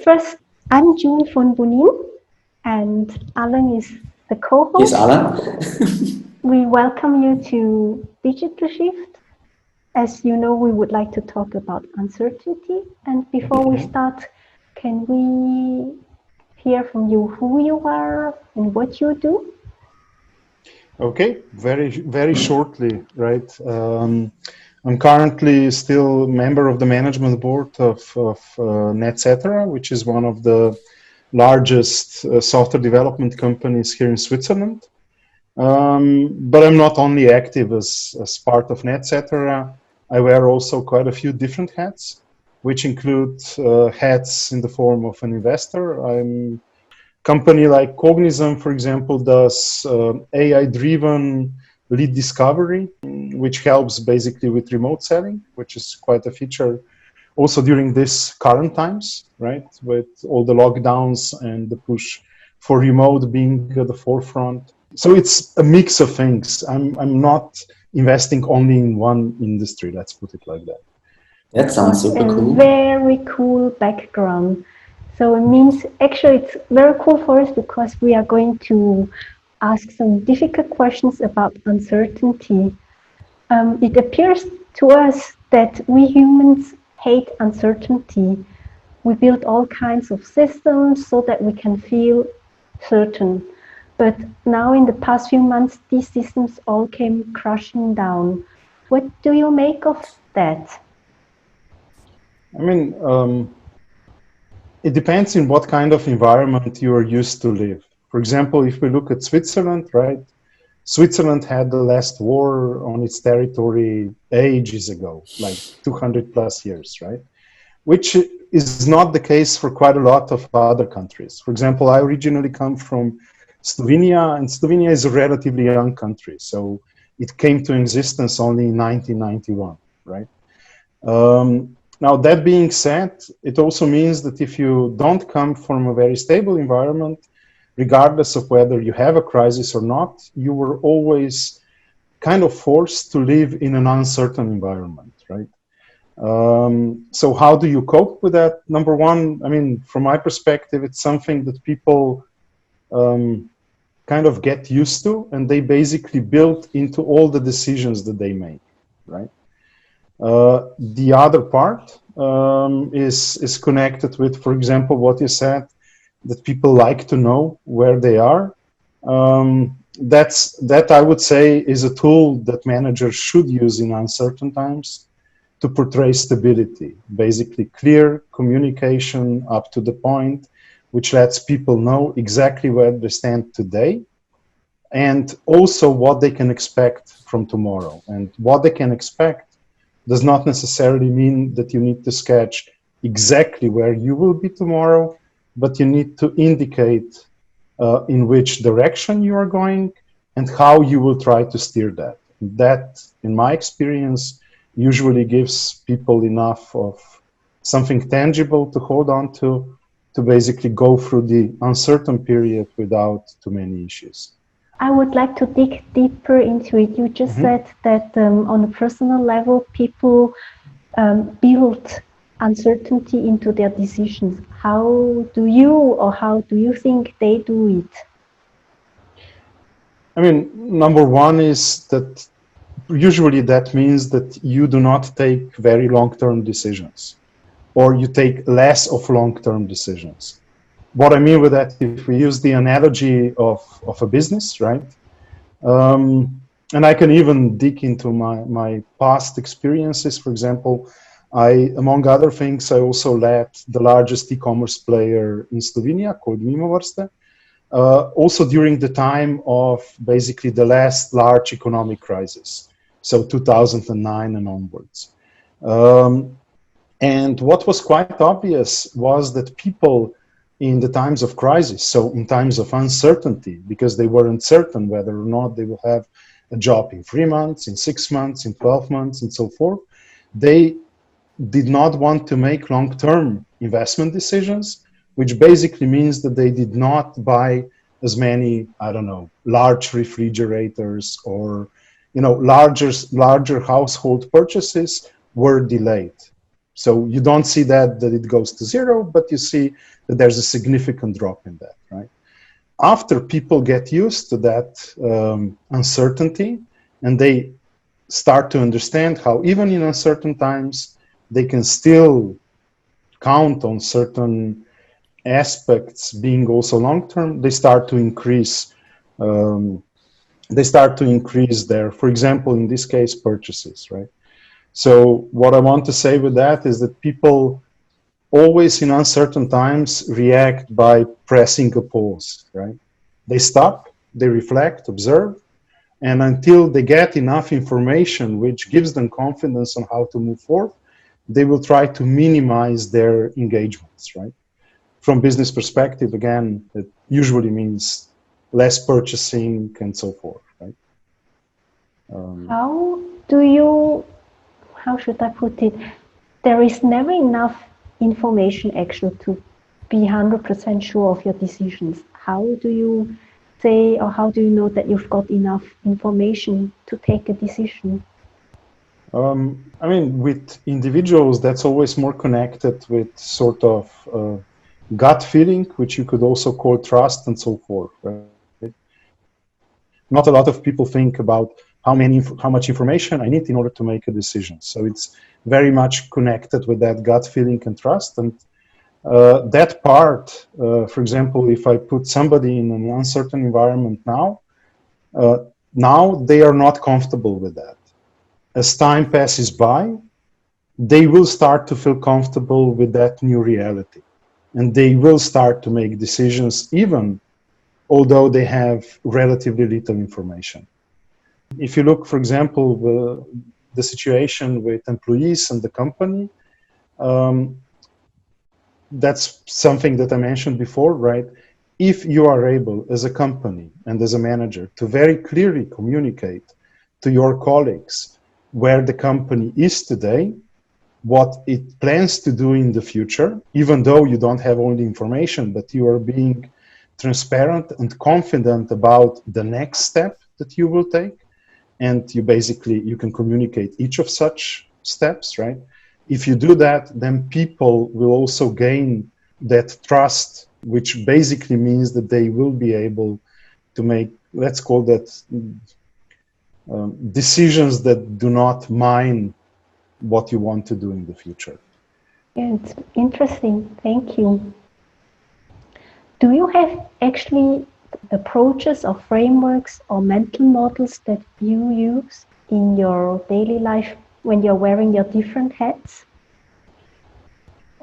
First, I'm June von Bonin, and Alan is the Yes, co-host. Alan. We welcome you to Digital Shift. As you know, we would like to talk about uncertainty. And before we start, can we hear from you who you are and what you do? Okay, very shortly, right? I'm currently still member of the management board of NetCetera, which is one of the largest software development companies here in Switzerland. But I'm not only active as part of NetCetera, I wear also quite a few different hats, which include hats in the form of an investor. I'm company like Cognizant, for example, does AI-driven lead discovery, which helps basically with remote selling, which is quite a feature also during this current times, right? With all the lockdowns and the push for remote being at the forefront. So it's a mix of things. I'm not investing only in one industry, let's put it like that. That sounds What super a cool. very cool background. So it means actually it's very cool for us because we are going to ask some difficult questions about uncertainty. It appears to us that we humans hate uncertainty. We build all kinds of systems so that we can feel certain. But now, in the past few months, these systems all came crashing down. What do you make of that? I mean, it depends in what kind of environment you are used to live. For example, if we look at Switzerland, right? Switzerland had the last war on its territory ages ago, like 200 plus years, right? Which is not the case for quite a lot of other countries. For example, I originally come from Slovenia, and Slovenia is a relatively young country. So it came to existence only in 1991, right? Now, that being said, it also means that if you don't come from a very stable environment, regardless of whether you have a crisis or not, you were always kind of forced to live in an uncertain environment, right? So how do you cope with that? Number one, I mean, from my perspective, it's something that people kind of get used to, and they basically build into all the decisions that they make, right? The other part is connected with, for example, what you said, that people like to know where they are. That I would say is a tool that managers should use in uncertain times to portray stability, basically clear communication up to the point, which lets people know exactly where they stand today and also what they can expect from tomorrow. And what they can expect does not necessarily mean that you need to sketch exactly where you will be tomorrow, but you need to indicate in which direction you are going and how you will try to steer that. That, in my experience, usually gives people enough of something tangible to hold on to basically go through the uncertain period without too many issues. I would like to dig deeper into it. You just said that on a personal level, people build uncertainty into their decisions. How do you think they do it? I mean, number one is that usually that means that you do not take very long-term decisions, or you take less of long-term decisions. What I mean with that, if we use the analogy of a business, right? And I can even dig into my past experiences. For example, among other things, I also led the largest e-commerce player in Slovenia called Mimovrste. Also during the time of basically the last large economic crisis, so 2009 and onwards. And what was quite obvious was that people in the times of crisis, so in times of uncertainty, because they weren't certain whether or not they will have a job in 3 months, in 6 months, in 12 months, and so forth, they did not want to make long-term investment decisions, which basically means that they did not buy as many, I don't know, large refrigerators or, larger household purchases were delayed. So you don't see that it goes to zero, but you see that there's a significant drop in that, right? After people get used to that uncertainty, and they start to understand how even in uncertain times, they can still count on certain aspects being also long-term, they start to increase their, for example, in this case, purchases, right? So what I want to say with that is that people always in uncertain times react by pressing a pause, right? They stop, they reflect, observe, and until they get enough information which gives them confidence on how to move forward, they will try to minimize their engagements, right? From business perspective, again, it usually means less purchasing and so forth, right? How do you, how should I put it? There is never enough information actually to be 100% sure of your decisions. How do you say, or how do you know that you've got enough information to take a decision? I mean, with individuals, that's always more connected with sort of gut feeling, which you could also call trust and so forth, right? Not a lot of people think about how much information I need in order to make a decision. So it's very much connected with that gut feeling and trust. And that part, for example, if I put somebody in an uncertain environment now they are not comfortable with that. As time passes by, they will start to feel comfortable with that new reality. And they will start to make decisions even although they have relatively little information. If you look, for example, the situation with employees and the company, that's something that I mentioned before, right? If you are able as a company and as a manager to very clearly communicate to your colleagues where the company is today, what it plans to do in the future, even though you don't have all the information, but you are being transparent and confident about the next step that you will take, and you can communicate each of such steps, right? If you do that, then people will also gain that trust, which basically means that they will be able to make, let's call that, decisions that do not mine what you want to do in the future. Yeah, it's interesting. Thank you. Do you have actually approaches or frameworks or mental models that you use in your daily life when you're wearing your different hats?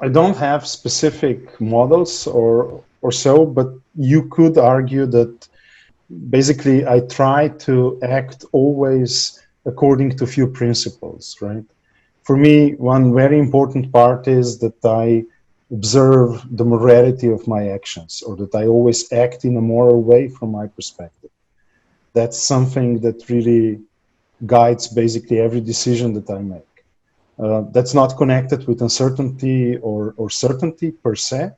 I don't have specific models or so, but you could argue that basically I try to act always according to few principles, right? For me, one very important part is that I observe the morality of my actions, or that I always act in a moral way from my perspective. That's something that really guides basically every decision that I make. That's not connected with uncertainty or certainty per se,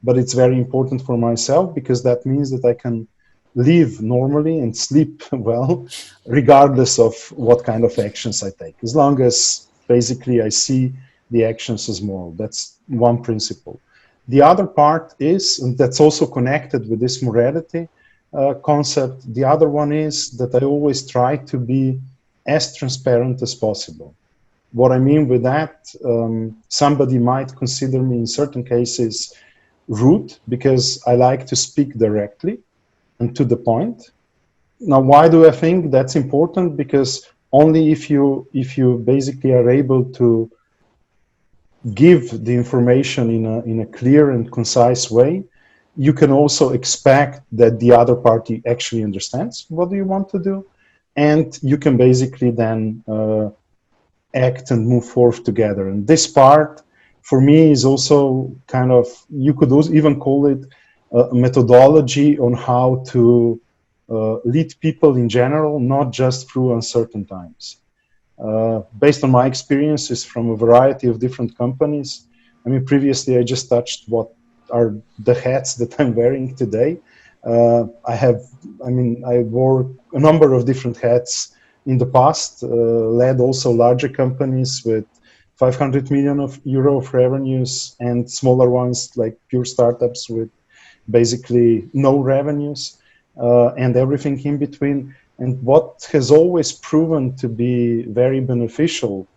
but it's very important for myself because that means that I can live normally and sleep well, regardless of what kind of actions I take. As long as basically I see the actions as moral. That's one principle. The other part is, and that's also connected with this morality concept, the other one is that I always try to be as transparent as possible. What I mean with that, somebody might consider me in certain cases rude because I like to speak directly and to the point. Now, why do I think that's important? Because only if you basically are able to give the information in a clear and concise way, you can also expect that the other party actually understands what you want to do, and you can basically then act and move forward together. And this part, for me, is also kind of, you could even call it a methodology on how to lead people in general, not just through uncertain times. Based on my experiences from a variety of different companies, I mean, previously I just touched what are the hats that I'm wearing today. I wore a number of different hats in the past, led also larger companies with 500 million euro of revenues, and smaller ones like pure startups with basically no revenues, and everything in between. And what has always proven to be very beneficial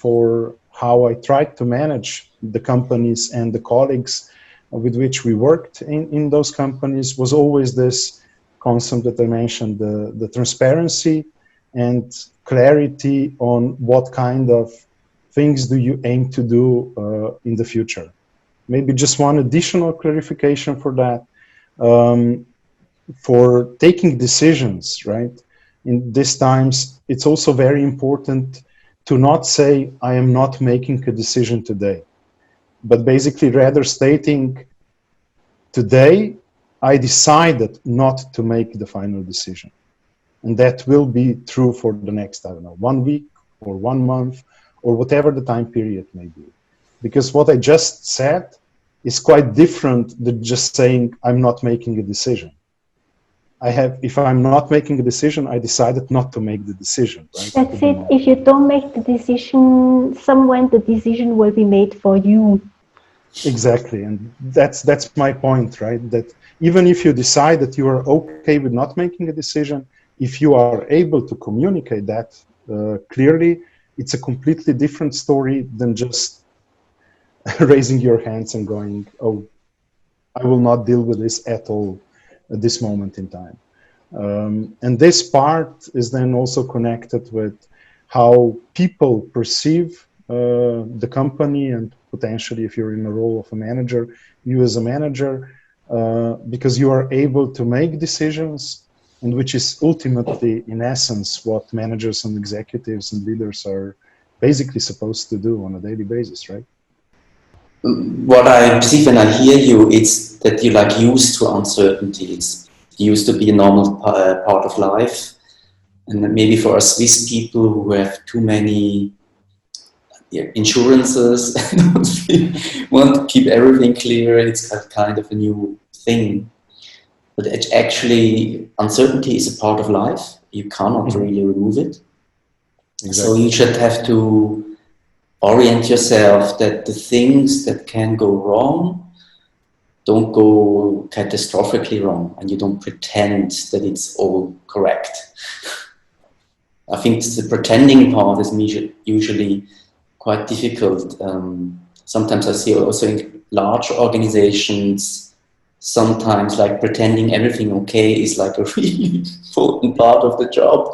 for how I tried to manage the companies and the colleagues with which we worked in those companies was always this concept that I mentioned, the transparency and clarity on what kind of things do you aim to do in the future. Maybe just one additional clarification for that. For taking decisions, right? In these times, it's also very important to not say, I am not making a decision today, but basically rather stating, today, I decided not to make the final decision. And that will be true for the next, I don't know, 1 week or 1 month or whatever the time period may be. Because what I just said is quite different than just saying, I'm not making a decision. If I'm not making a decision, I decided not to make the decision. Right? That's it. If you don't make the decision, someone the decision will be made for you. Exactly, and that's my point, right? That even if you decide that you are okay with not making a decision, if you are able to communicate that clearly, it's a completely different story than just raising your hands and going, oh, I will not deal with this at all at this moment in time. And this part is then also connected with how people perceive the company, and potentially if you're in the role of a manager, you as a manager, because you are able to make decisions, and which is ultimately, in essence, what managers and executives and leaders are basically supposed to do on a daily basis, right? What I perceive when I hear you, it's that you're like used to uncertainty. It's used to be a normal part of life. And maybe for us Swiss people who have too many insurances and want to keep everything clear, it's kind of a new thing. But actually, uncertainty is a part of life. You cannot really remove it. Exactly. So you should have to orient yourself that the things that can go wrong don't go catastrophically wrong, and you don't pretend that it's all correct. I think the pretending part is usually quite difficult. Sometimes I see also in large organizations, sometimes like pretending everything okay is like a really important part of the job,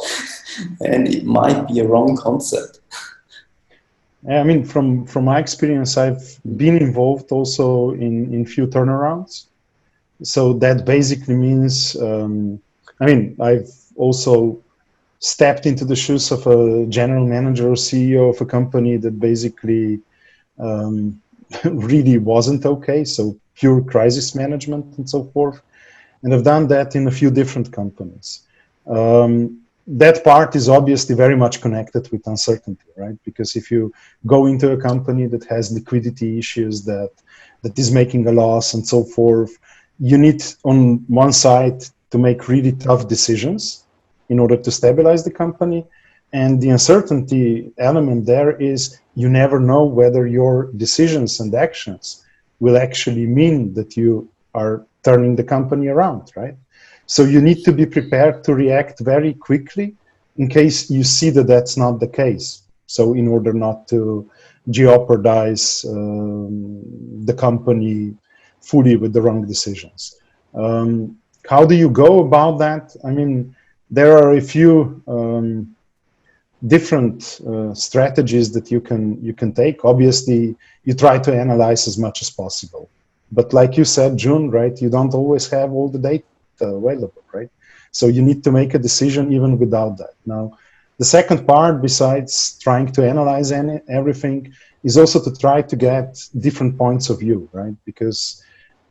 and it might be a wrong concept. I mean, from my experience, I've been involved also in few turnarounds. So that basically means, I mean, I've also stepped into the shoes of a general manager or CEO of a company that basically really wasn't okay. So pure crisis management and so forth. And I've done that in a few different companies. That part is obviously very much connected with uncertainty, right? Because if you go into a company that has liquidity issues, that is making a loss and so forth, you need on one side to make really tough decisions in order to stabilize the company. And the uncertainty element there is you never know whether your decisions and actions will actually mean that you are turning the company around, right? So you need to be prepared to react very quickly in case you see that that's not the case. So in order not to jeopardize the company fully with the wrong decisions. How do you go about that? I mean, there are a few different strategies that you can take. Obviously, you try to analyze as much as possible. But like you said, June, right, you don't always have all the data available, right? So you need to make a decision even without that. Now, the second part, besides trying to analyze everything, is also to try to get different points of view, right? Because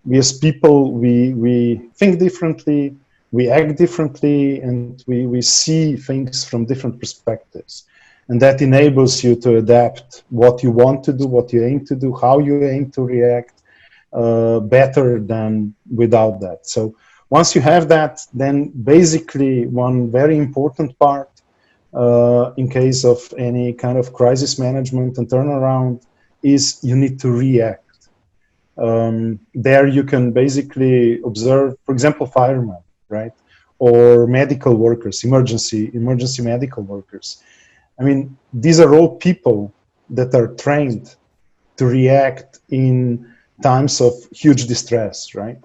we as people, we think differently, we act differently, and we see things from different perspectives. And that enables you to adapt what you want to do, what you aim to do, how you aim to react better than without that. So once you have that, then basically one very important part in case of any kind of crisis management and turnaround is you need to react. There you can basically observe, for example, firemen, right? Or medical workers, emergency medical workers. I mean, these are all people that are trained to react in times of huge distress, right?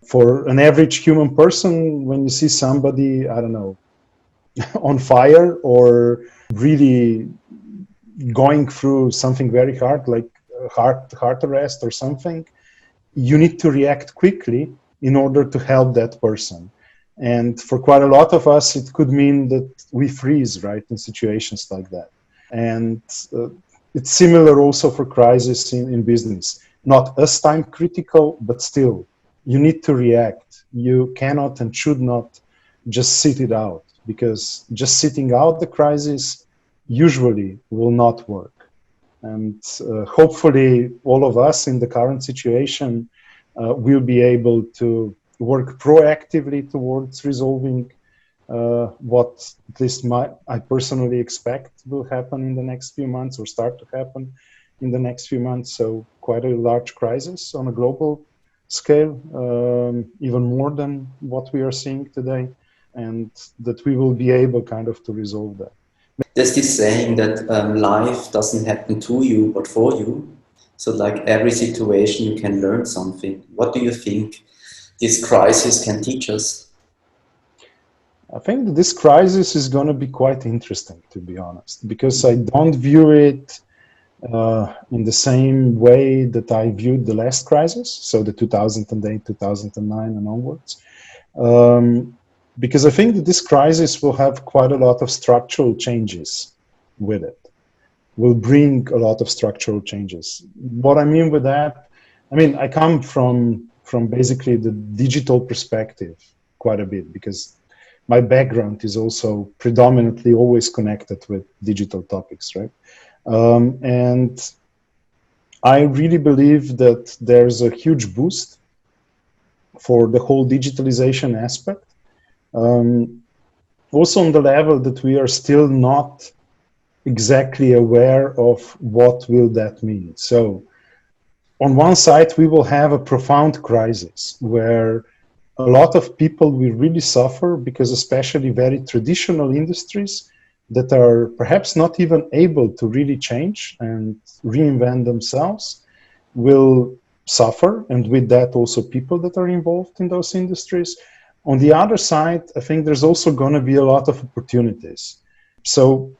For an average human person, when you see somebody, I don't know, on fire or really going through something very hard, like heart arrest or something, you need to react quickly in order to help that person. And for quite a lot of us, it could mean that we freeze, right, in situations like that. And it's similar also for crisis in business. Not as time critical, but still, you need to react. You cannot and should not just sit it out, because just sitting out the crisis usually will not work. And hopefully all of us in the current situation will be able to work proactively towards resolving what at least I personally expect will happen in the next few months, or start to happen in the next few months. So quite a large crisis on a global scale, even more than what we are seeing today, and that we will be able kind of to resolve that. There's this saying that life doesn't happen to you, but for you. So like every situation you can learn something. What do you think this crisis can teach us? I think that this crisis is going to be quite interesting, to be honest, because I don't view it in the same way that I viewed the last crisis, so the 2008, 2009 and onwards. Because I think that this crisis will have quite a lot of structural changes with it, will bring a lot of structural changes. What I mean with that, I mean, I come from basically the digital perspective quite a bit, because my background is also predominantly always connected with digital topics, right? And I really believe that there's a huge boost for the whole digitalization aspect. Also on the level that we are still not exactly aware of what will that mean. So on one side, we will have a profound crisis where a lot of people will really suffer, because especially very traditional industries that are perhaps not even able to really change and reinvent themselves will suffer, and with that also people that are involved in those industries. On the other side, I think there's also going to be a lot of opportunities. So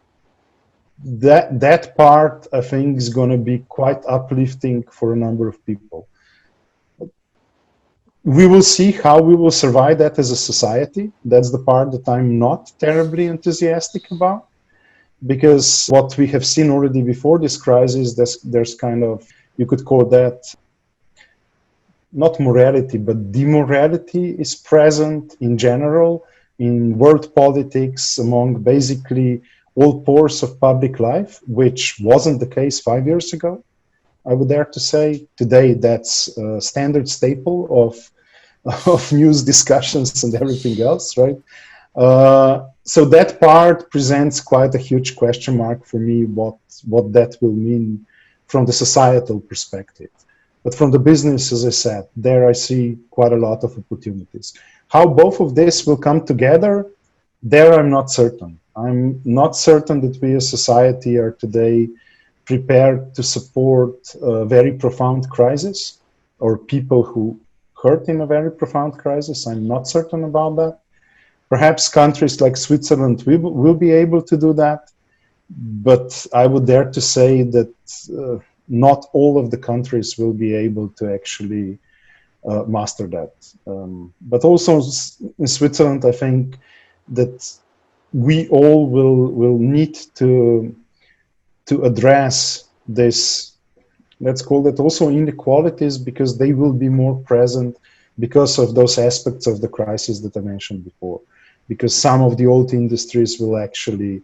that part, I think, is going to be quite uplifting for a number of people. We will see how we will survive that as a society. That's the part that I'm not terribly enthusiastic about, because what we have seen already before this crisis, there's kind of, you could call that not morality, but demorality is present in general in world politics among basically all pores of public life, which wasn't the case 5 years ago. I would dare to say today that's a standard staple of news discussions and everything else, right? So that part presents quite a huge question mark for me, what that will mean from the societal perspective. But from the business, as I said, there I see quite a lot of opportunities. How both of this will come together, there I'm not certain. I'm not certain that we as society are today prepared to support a very profound crisis, or people who hurt in a very profound crisis. I'm not certain about that. Perhaps countries like Switzerland will be able to do that, but I would dare to say that not all of the countries will be able to actually master that. But also in Switzerland, I think that we all will need to address this, let's call it also inequalities, because they will be more present because of those aspects of the crisis that I mentioned before. Because some of the old industries will actually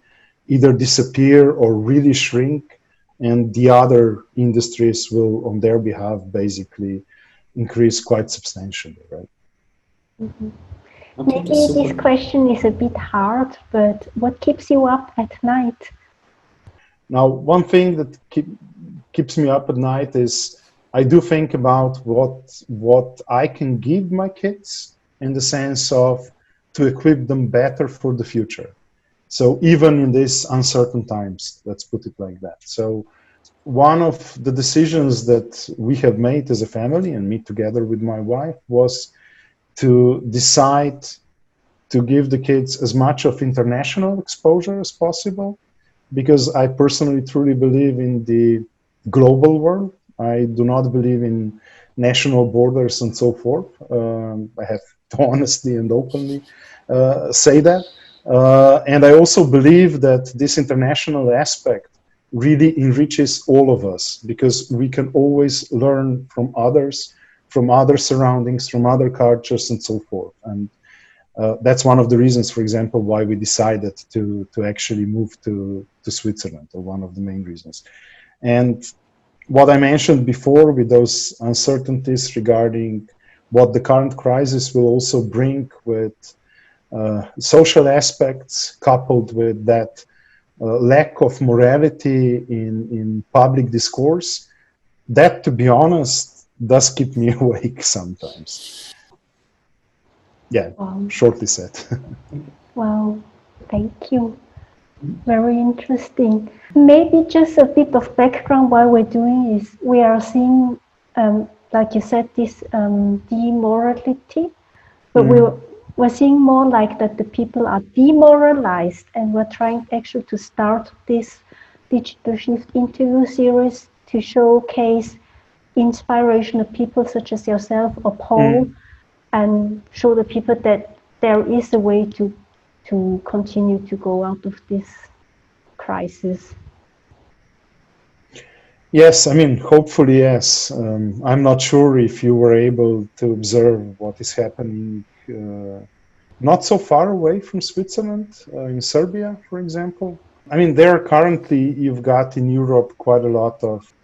either disappear or really shrink, and the other industries will, on their behalf, basically increase quite substantially, right? Mm-hmm. Okay, Maybe that's this super. question is a bit hard, but what keeps you up at night? Now, one thing that keeps me up at night is I do think about what I can give my kids in the sense of to equip them better for the future. So even in these uncertain times, let's put it like that. So one of the decisions that we have made as a family and me together with my wife was to decide to give the kids as much of international exposure as possible, because I personally truly believe in the global world. I do not believe in national borders and so forth. I have to honestly and openly say that. And I also believe that this international aspect really enriches all of us, because we can always learn from others, from other surroundings, from other cultures and so forth. And that's one of the reasons, for example, why we decided to actually move to Switzerland, or one of the main reasons. And what I mentioned before with those uncertainties regarding what the current crisis will also bring with social aspects, coupled with that lack of morality in public discourse, that, to be honest, does keep me awake sometimes. Yeah, Wow, shortly said. wow, thank you. Very interesting. Maybe just a bit of background why we're doing is we are seeing, like you said, this demorality, but we're seeing more like that the people are demoralized, and we're trying actually to start this digital shift interview series to showcase inspirational people such as yourself or Paul, and show the people that there is a way to continue to go out of this crisis. Yes, I mean, hopefully, yes. I'm not sure if you were able to observe what is happening not so far away from Switzerland, in Serbia, for example. I mean, there currently you've got in Europe quite a lot of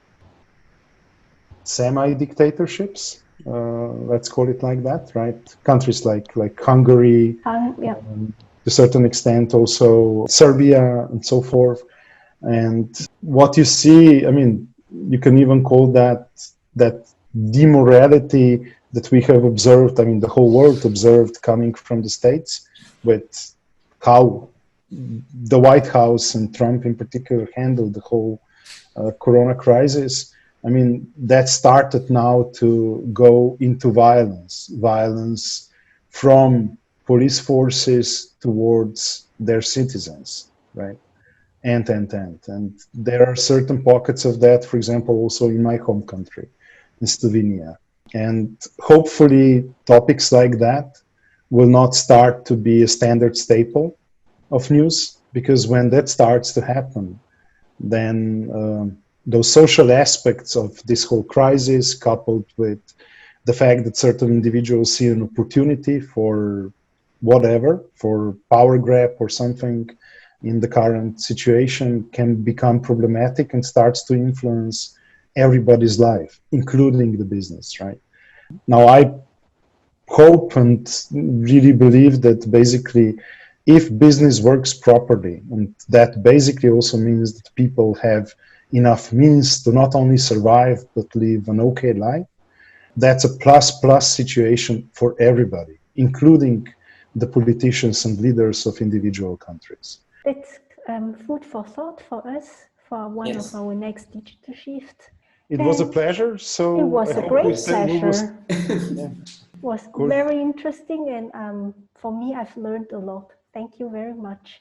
semi-dictatorships, let's call it like that, right? Countries like Hungary, Yeah. to a certain extent also Serbia and so forth. And what you see, I mean, you can even call that demorality that we have observed, I mean, the whole world observed coming from the States, with how the White House and Trump in particular handled the whole corona crisis. I mean, that started now to go into violence from police forces towards their citizens, right? And there are certain pockets of that, for example, also in my home country, in Slovenia. And hopefully topics like that will not start to be a standard staple of news, because when that starts to happen, then those social aspects of this whole crisis, coupled with the fact that certain individuals see an opportunity for whatever, for power grab or something in the current situation, can become problematic and starts to influence everybody's life, including the business, right? Now, I hope and really believe that basically if business works properly, and that basically also means that people have enough means to not only survive but live an okay life, that's a plus situation for everybody, including the politicians and leaders of individual countries. That's food for thought for us for one of Yes. our next digital shifts. It was a And pleasure. So it was I a hope great we will. pleasure. Yeah, Was cool. very interesting, and for me, I've learned a lot. Thank you very much.